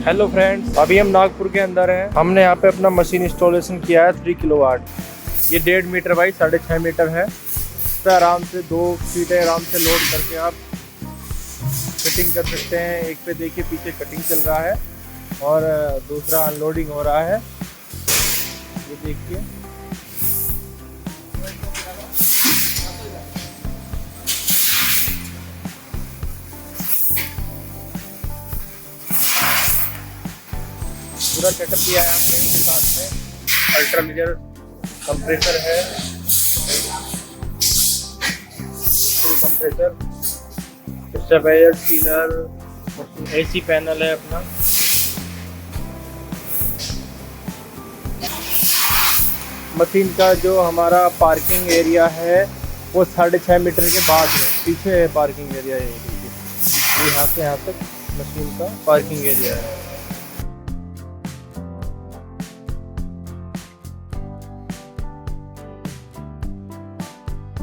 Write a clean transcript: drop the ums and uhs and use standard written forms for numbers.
Hello friends, अभी हम नागपुर के अंदर हैं। हमने यहाँ पे अपना मशीन इंस्टॉलेशन किया है 3 किलोवाट। ये 1.5 मीटर बाई 6.5 मीटर है। इस पर आराम से 2 सीटें आराम से लोड करके आप फिटिंग कर सकते हैं। एक पे देखिए पीछे कटिंग चल रहा है और दूसरा अनलोडिंग हो रहा है। ये देखिए, पूरा सेटअप किया है हमने इसके साथ में। अल्ट्रा लीजर कंप्रेसर है, compressor, stabiliser, sealer, AC panel है अपना। मशीन का जो हमारा पार्किंग एरिया है वो 6.5 मीटर के बाद है, पीछे है पार्किंग एरिया। ये देखिए, यहाँ से यहाँ तक मशीन का पार्किंग एरिया है।